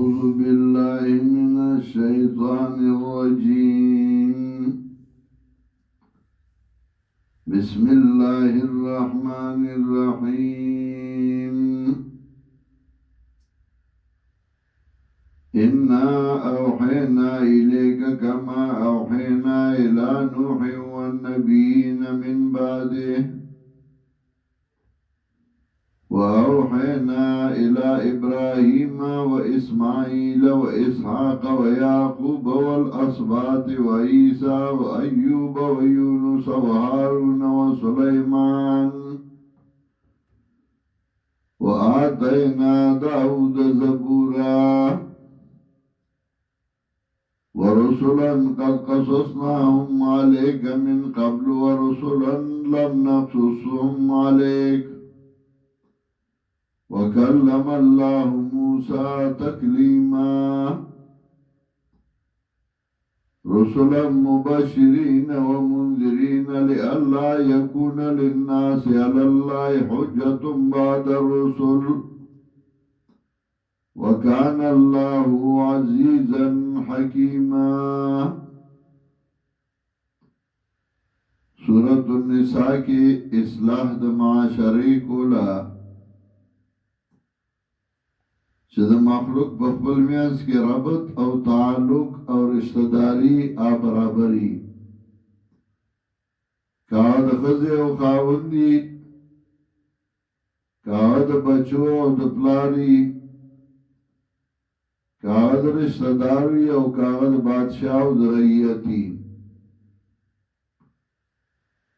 أعوذ بالله من الشيطان الرجيم. بسم الله الرحمن الرحيم. إنا أوحينا إليك كما أوحينا إلى نوح والنبيين من بعده وأوحينا إلى إبراهيم وإسماعيل وإسحاق ويعقوب والأسباط وعيسى وأيوب ويونس وهارون وسليمان وآتينا داود زبورا ورسلا قد قصصناهم عليك من قبل ورسلا لم نقصصهم عليك وكلم الله موسى تكليما رسلا مبشرين ومنذرين لئلا يكون للناس على الله حجة بعد الرسل وكان الله عزيزا حكيما. سورة النساء کی اصلاح د معاشرې کولا چې د مخلوق په خپل میانس کې ربط او تعلق او رشتہ داری برابري کاوه د ښځې او خاوندي کاوه د بچو او د پلاري کاوه د رشتہ داری او کاوه د بادشاہ او د رعیتي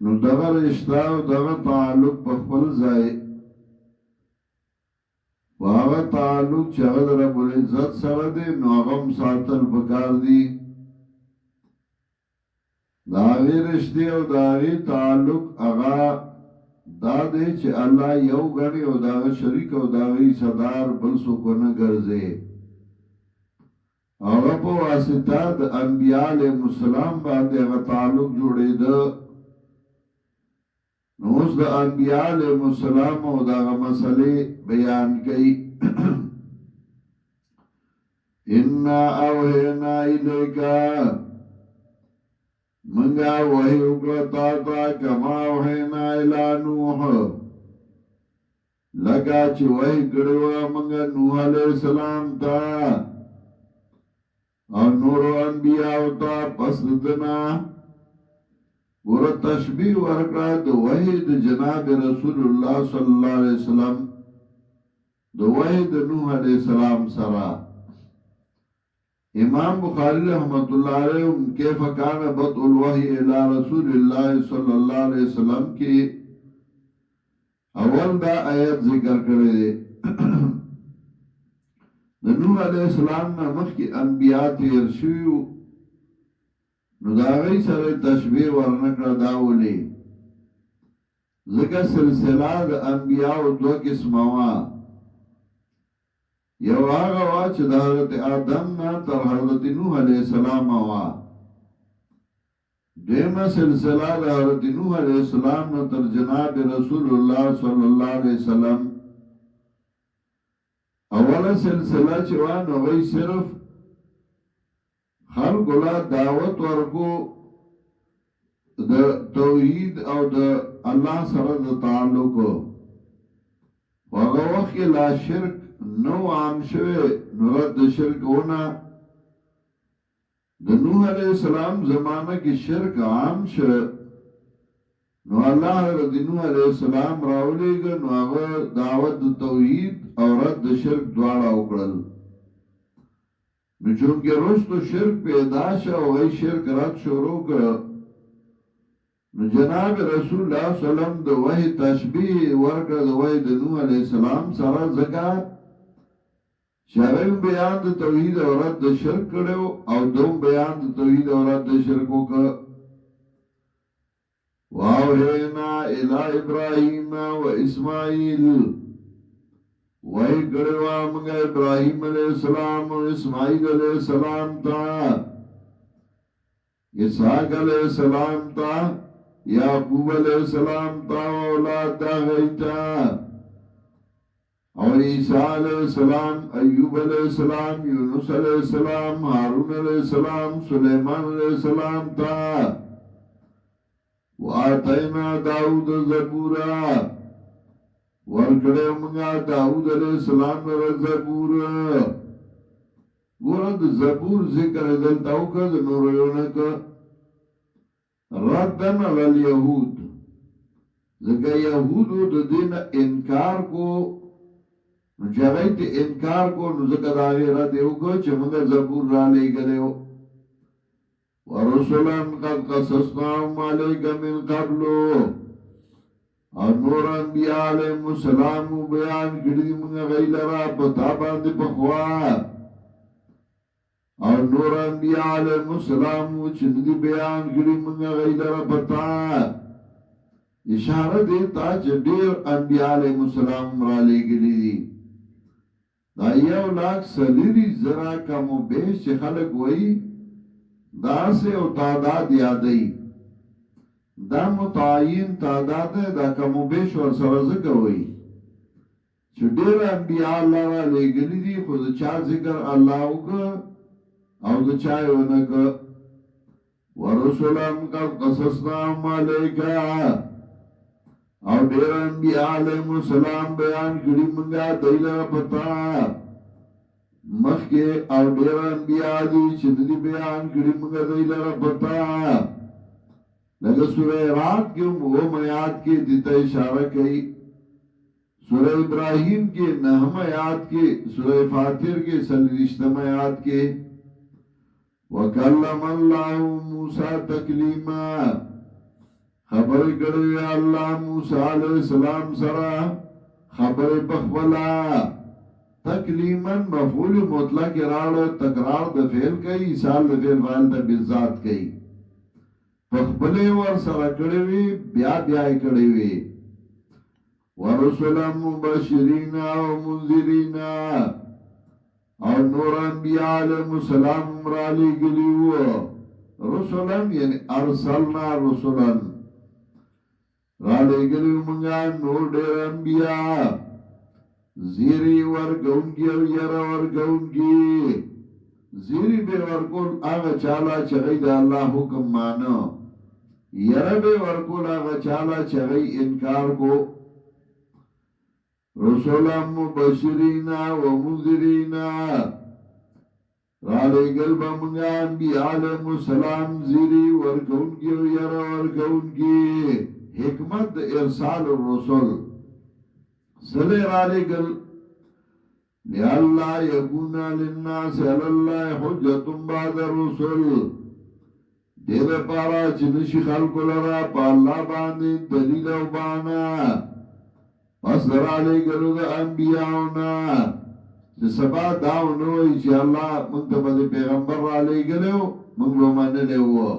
نو دغه رشتہ او دغه تعلق په خپل ځای واغه تعلق چې هغه رب العزت سره دی نو هغه ساتل پکار دی. دا غیر رشتہ او دا غیر تعلق هغه دا دی چې الله یو غني او دا شریک او دا غیر صدر بل څوک نه ګرځي. هغه په واسطه د انبیاء علیهم السلام باندې هغه تعلق جوړېده. نو اوس د انبیاء علیهم السلام او دغه مسلې بیان کړي. انا اوحینا الیک منګه وحی وکړه تا ته کما اوحینا الی نوح لکه چې وحی کړو منګه نوح علیہ السلام ته او نور انبیاء او ته پس دنا ور تشبیه ورکړه د وحی د جناب رسول الله صلی الله علیه وسلم د وحی د نوح علیہ السلام سره. امام بخاری رحمت الله علیه کیف کان بدء الوحی الی رسول الله صلی الله علیه وسلم کی اول دا آیت ذکر کړی دی. د نوح علیہ السلام نه مخکې انبیاء تیر شوي نو دا غي سره تشبیه ورنکړه دا ولي ځکه سلسله د انبیاء دو قسمه وا. یو هغه وا چې د حضرت آدم نه تر حضرت نوح علیہ السلام وا. دیمه سلسله د حضرت نوح علیہ السلام نه تر جناب رسول الله صلی الله علیه وسلم. اوله سلسله چې وا نو غي صرف خلق لا دعوت ورکو د توحید او د الله سره د تعلق هغه وخت لا شرک نو عام شوه نو رد شرکونه د نوح علیہ السلام زمانه کې شرک عام شوه نو الله د نوح علیہ السلام راولېګ نو هغه دعوت د توحید او رد شرک دواړه وکړل. نو چونکه رستو شرک پیدا شو او ای شرک رات شروع کړ نو جناب رسول الله صلی الله علیه وسلم د وحی تشبیه ورکړه د وحی د نوح علیہ السلام سره ځکه شرک بیان د توحید او رد شرک کړو او دوم بیان د توحید او رد شرک وکړ. واوحینا الی ابراهیم و اسماعیل وحی کړو موږ ابراهیم علیہ السلام او اسماعیل علیہ السلام ته اسحاق علیہ السلام ته یعقوب علیہ السلام ته اولاد دا غیتا او عیسیٰ علیہ السلام، ایوب علیہ السلام، یونس علیہ السلام، ہارون علیہ السلام، سلیمان علیہ السلام تا وآتینا داود زبورا ورکڑے منگا داود علیہ السلام را زبور. گورد زبور ذکر دلتاو کد نوریونک ردن علی الیہود، ذکر یہودو دا دین انکار کو نو چاگئیت انکار کو نو ذکر داغی ردیو کو چمگا زبور را لے گلیو. ورسولاً قد قصصناهم علیک من قبلو، اور نور انبیاء علیہ السلام بیان کردی منگا غیلرا پتا باندی پخوا، اور نور انبیاء علیہ السلام چندی بیان کردی منگا غیلرا پتا. اشارہ دیتا چھ دیر انبیاء علیہ السلام را لے گلی دی. دا یو لاکھ سلیری ذرا کم و بیش چھ خلق وئی دا سے او تعداد یادئی، دا متعین تعداد ہے، دا کم و بیش ور سرزک ہوئی چھ دیر انبیاء اللہ را لے گلی دی. خود چا ذکر اللہ ہوگا او دا چاہے ونگا. ورسولان قد قصصناهم علیکا، او دیر انبیاء علیہ السلام بیان کری منگا دیلہ پتا مخ کے، او دیر انبیاء دی چندی بیان کری منگا دیلہ پتا. لگا سورہ رات کے وہ میات کے دیتا اشارہ کئی، سورہ ابراہیم کے نہم آیات کے، سورہ فاتر کے سلوشتم آیات کے. وَكَلَّمَ اللَّهُ مُوسَى تَكْلِيمًا، خبر کرے اللہ موسیٰ علیہ السلام سرا خبر پخبلا. تکلیماً مفعول مطلق ارادہ تکرار دا فعل کئی، سال دا فعل فعل تا بالذات کئی. پخبلے ور سرا کڑے وی بیا بیائی کڑے وی. ورسولا مبشرین و منذرین، اور نور انبیاء علیہ السلام امرالی گلیو. رسولا یعنی ارسلنا رسولا رالے گلیو منگا نور دیر انبیاء، زیری ورگون کی او یر ورگون کی. زیری بے ورکول آغا چالا چغی دا اللہ حکم مانا، یر بے ورکول آغا چالا چغی انکار کو. رسولا مبشرین و منذرین، رالے گلبا منگا انبیاء علیہ السلام زیری ورگون کی او یر ورگون کی. حکمت ارسال الرسول صلی رالے گل لِأَلَّا يَكُونَ لِلنَّاسِ عَلَى اللَّهِ حُجَّةٌ بَعْدَ الرُّسُلِ، دید پارا چنشی خلق لرا پا اللہ باندی دلیل و بانا. پس رالے گلو دا انبیاؤنا چه سبا داونوئی چه اللہ منتبہ دے پیغمبر رالے گلو منگلو منلے ہوا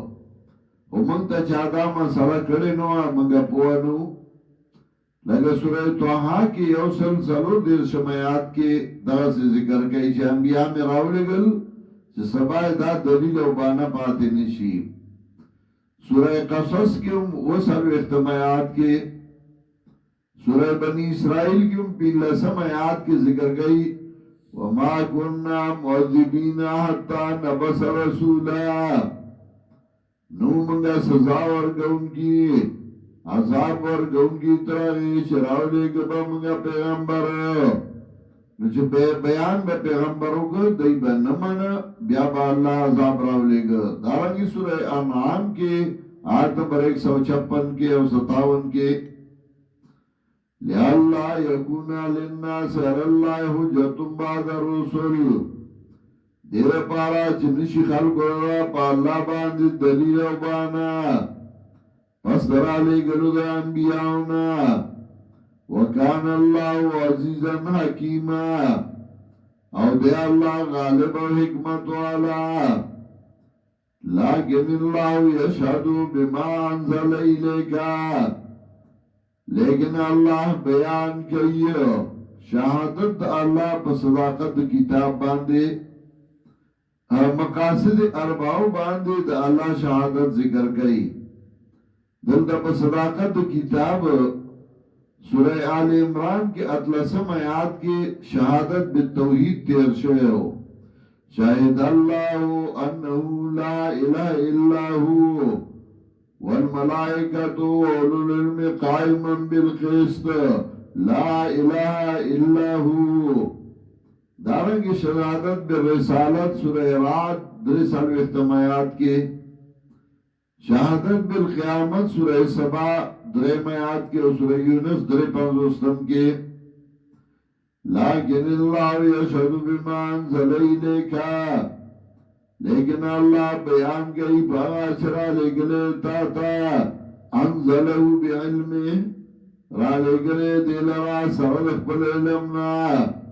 و منتا چاہتا مسئلہ کڑے نوا منگا پوانو. لگا سورہ توحا کی یو سلسلو دیر شمایات کے دا سے ذکر کئی چه انبیاء میں راولے گل چه سبا دا دلیل و بانا پاتے نشی. سورہ قصص کی وہ سلو اختمایات کے، سورہ بنی اسرائیل کی پیلہ سمایات کے ذکر گئی. وَمَا كُنَّا مُعَذِّبِينَ حَتَّى نَبْعَثَ رَسُولًا، نو منگا سزا ورگون کی عذاب ورگون کی طرح شراولے گبا منگا پیغمبر. نچے بیان با پیغمبروں کو دی با نمانا بیا با اللہ عذاب راولے گا. دارنگی سورہ انعام کے آیت نمبر 156 کے اور 57 کے لِأَلَّا يَكُونَ لِلنَّاسِ عَلَى اللَّهِ حُجَّةٌ بَعْدَ الرُّسُلِ، دیر پارا چنشی خلق را پا اللہ باندی دلیل و بانا. پس درالے گلو دا انبیاؤنا. وَكَانَ اللَّهُ عَزِيزًا حَكِيمًا، او دے اللہ غالب و حکمت والا. لیکن اللہ یشہدو بما انزل الیکا، لیکن اللہ بیان کئیے شہادت اللہ پا صداقت کتاب باندے. مقاصد ارباو باندے دا اللہ شہادت ذکر کئی. دلتا پا صداقت کتاب سورہ آل عمران کی اطلسم آیات کی شہادت بالتوحید تیر شوئے ہو شاہد اللہ انہو لا الہ الا ہو والملائکۃ واولو العلم قائما بالقسط لا الہ الا ہو دارنگی شہادت بالرسالت سورہ رعد 3 اختمایات کے شہادت بالقیامت سورہ سبا 3 آیات کے سورہ یونس 3 کے لیکن اللہ یشہد بما انزل الیکا لیکن اللہ بیان گئی بھاگا چرا لے گلے تاتا انزلہو بعلم را لے گلے دل را سرلخ بل علمنا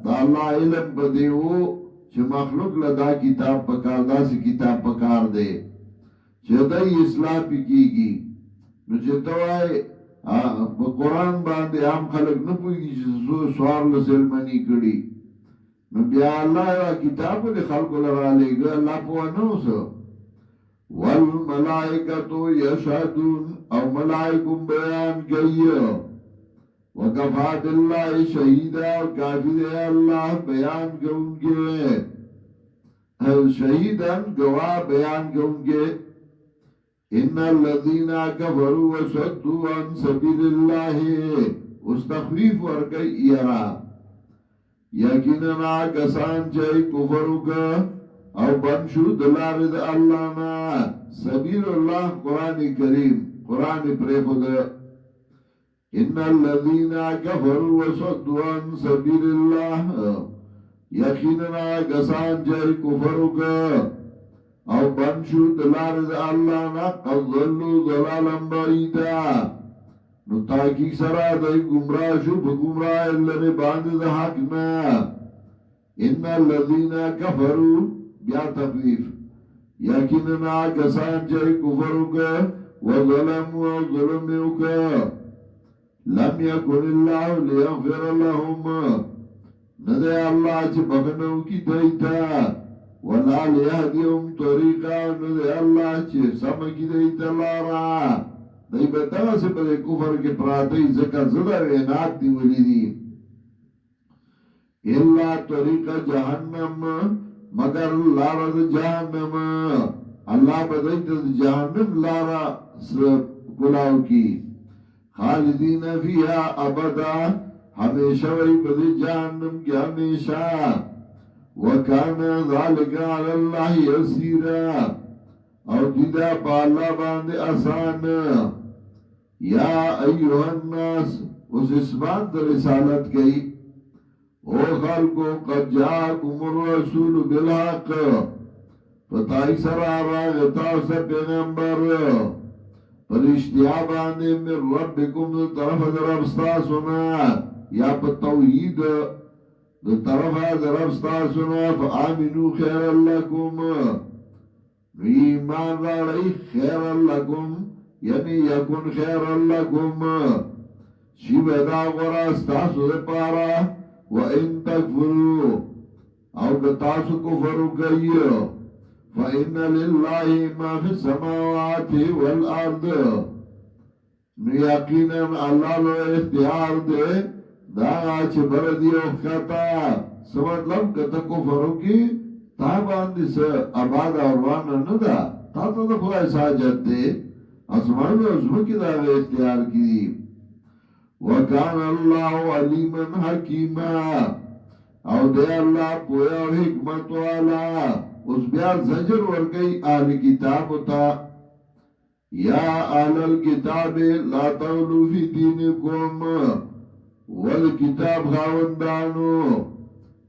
دا اللہ علم بدیو چھ مخلوق لدا کتاب پکار دا سی کتاب پکار دے چھ دائی اصلاح پی کی گی نو چھ دوائی قرآن باندے عام خلق نپوئی گی چھ سوار لسلمانی کڑی نو بیا اللہ را کتاب لے خلق لرا لے گا اللہ پوانو سا والملائکتو یشہدون او ملائکم بیان گئی وکفا باللہ شہیدہ اور کافی دے اللہ بیان گونگے شہیدن گواہ بیان گونگے ان الذین کفروا وصدوا عن سبیل اللہ اس تخفیف ورکی یرا یقیننا کسان چاہی کفرو کا او بنشو دلارد اللہ نا سبیل اللہ قرآن کریم قرآن پر خود ان الذین کفروا وصدوا عن سبیل اللہ یقیننا کسان چاہی کفرو کا او بنشو دلارد اللہ نا قد ظلو ضلالا بعیدا نو تاکی سرا دای گمراہ شو بگمراہ اللہ نے باند دا حقنا ان الذین کفروا بیا تخویف یقیننا کسان چاہی کفرو کا وظلموا ظلمیو کا لم یکن اللہ لیغفر لهم ندے اللہ چھ بغنو کی دیتا ولا لیہدیهم طریقا ندے اللہ چھ سمکی دیتا لارا دای بتاوا سے پر کفر کے پراتی زکا زدہ وینات دی ولی دی اللہ طریقہ جہنم مگر لارا دا جہنم اللہ بدایت جہنم لارا کلاو کی خالدین فیہا ابدا ہمیشہ وی بدی جہنم کی ہمیشہ وکان ذالک علی اللہ یسیرا اور دیدہ پالا باندے آسان یا ایوہ الناس اس اسبات رسالت گئی او خلقو قد جاکم الرسول بالحق فتائی سرارا غطاس پیغمبر پر اشتیاب آنے من ربکم دو طرف در ابستاسونا یا پر توحید دو طرف در ابستاسونا فآمنو خیر لکم ایمان را رئی خیر لکم یعنی یکن خیر لکم شیب ادا غرا استاسو دے پارا وَإِن تَكْفُرُوا او کتاسو کفرو گئی فَإِنَّ لِلَّهِ مَا فِي السَّمَاوَاتِ وَالْأَرْضِ یقیناً اللہ لو اختیار دے دا آچ بردی اختا سمطلب کتا کفرو کی تا باندی سے آباد آروانا ندا تا تا دا خواہ ساجت دے اسمان میں عظمہ کی دا اختیار کی وَكَانَ اللَّهُ عَلِيمًا حَكِيمًا او دے اللہ پویا و حکمت والا اس بیاد زجر ورگئی آل کتاب تا یا آل الكتاب لا تغلو فی دینکم والکتاب خاوندانو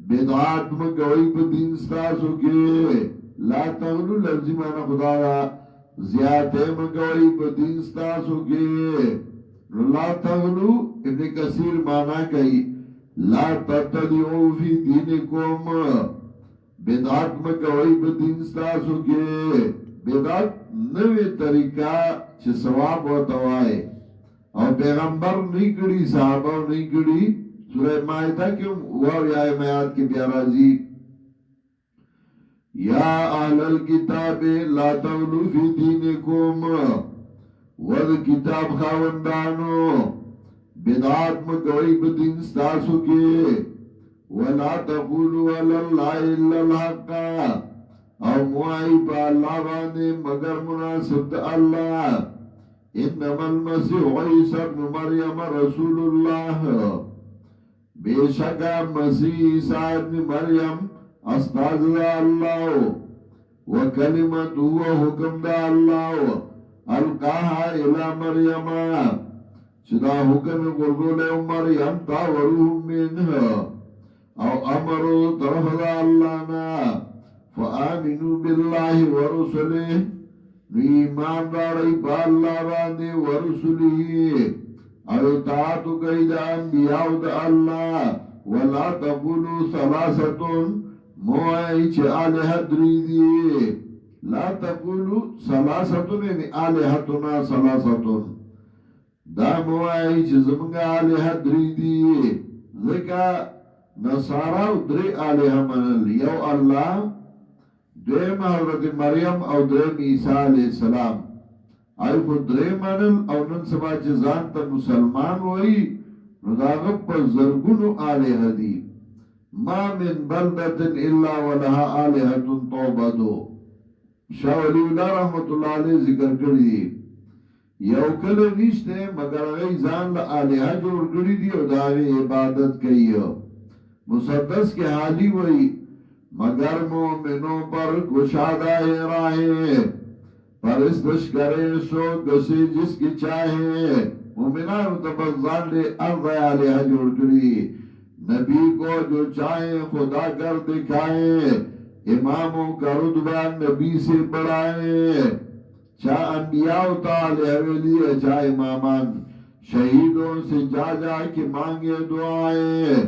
بدعات مگوئی پا دین ستاسو کے لا تغلو لفظی مانا خدایا زیادہ مگوئی پا دین ستاسو کے لا تغلو ابن کثیر مانا کئی لا تتدعو فی دینکم بدعات مکوئی بدین ستاسو کے بدعات نوی طریقہ چھ ثواب و توائے اور پیغمبر نہیں کری صحابہ نہیں کری سورہ مائدہ کیوں واو یا میاد کے پیارا جی یا اہل الکتاب لا تغلو فی دینکم ود کتاب خاوندانو بدعات مکوئی بدین ستاسو کے ولا تقولوا علی اللہ الا الحق او موائی پا اللہ باندے مگر مناسب دا اللہ انما المسیح عیسی ابن مریم رسول اللہ بے شکا مسیح عیسی ابن مریم استاذ دا اللہ وکلمت هو حکم دا اللہ القاها الى مریم چدا حکم گردول مریم تا وروح منها او امرو طرف دا اللہ نا فآمنوا باللہ ورسلہ نو ایمان دارائی پا اللہ باندے ورسلہ او اطاعتو کئی دا انبیاء دا اللہ ولا تقولوا ثلاثتون موئی چه آلہ دریدی لا تقولوا ثلاثتون یعنی آلہتنا ثلاثتون دا موئی چه زمانگا آلہ دریدی ذکا نصارا دری آلہ منل یو اللہ دویم حضرت مریم او دویم عیسیٰ علیہ السلام آئی خود دری منل او نن سبا چه زانتا مسلمان ہوئی نو دا غب پر زرگونو آلہ دی ما من بلدت الا ولها آلہت توبدو شاہ ولی اللہ رحمت اللہ علیہ ذکر کردی یو کل نیشتے مگر غی زان لا آلہا جوڑ کردی دی او داغی عبادت کئی مسدس کے حالی وئی مگر مومنوں پر کشادہ راہیں پرستش کرے سو کسی جس کی چاہے مومنان تبزان لے ارض آلیہ جوڑ کری نبی کو جو چاہیں خدا کر دکھائیں اماموں کا رتبہ نبی سے بڑھائیں چاہ انبیاء تعالی ولی چاہ امامان شہیدوں سے جا جا کے مانگے دعائیں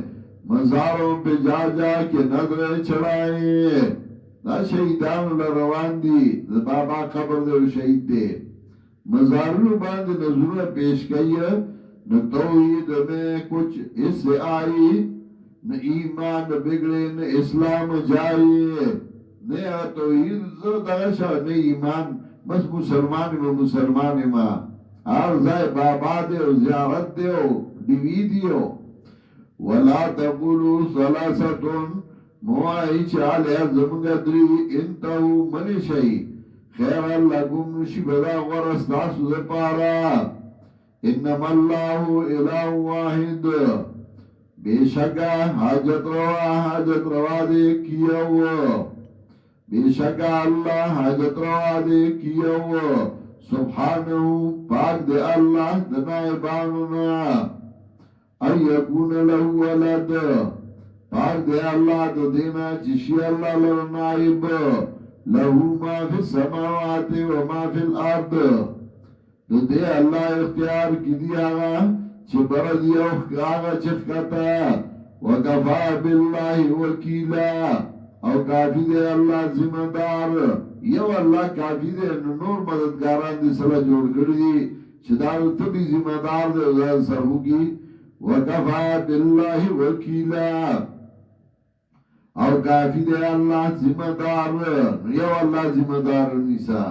مزاروں پہ جا جا کے نظریں چڑھائیں دا شہیدان لروان دی بابا قبر دے شہید دے مزاروں باندے نظریں پیش کئی نہ توحید میں کچھ اس سے آئی نہ ایمان بگڑے نہ اسلام جاری نہ توحید زرداشا نہ ایمان بس مسلمان میں مسلمان ماں عرضائے بابا دے و زیارت دے و ڈیوی دیو ولا تقولوا ثلاثتون موائی چالے زمگا دری انتہو منشئی خیر اللہ گم نشی بدا ورستاسو دے پارا انما اللہ الہ واحد بے شکا حاجت روا دے کیاو بے شکا اللہ حاجت روا دے کیاو سبحانہو پاک دے اللہ دنائبانونا ان یکون لہو ولد پاک دے اللہ دو دینا چشی اللہ لرنائب لہو ما فی السماوات و ما فی الارض دو دے اللہ اختیار کی دی آگا چھ بردی آگا چخکتا وکفا باللہ وکیلا او کافی دے اللہ ذمہ دار یو اللہ کافی دے نور مددگاران دی صلح جوڑ کردی چھ دارو تبی ذمہ دار دے ازاد سرہو کی وکفا باللہ وکیلا او کافی دے اللہ ذمہ دار یو اللہ ذمہ دار نیسا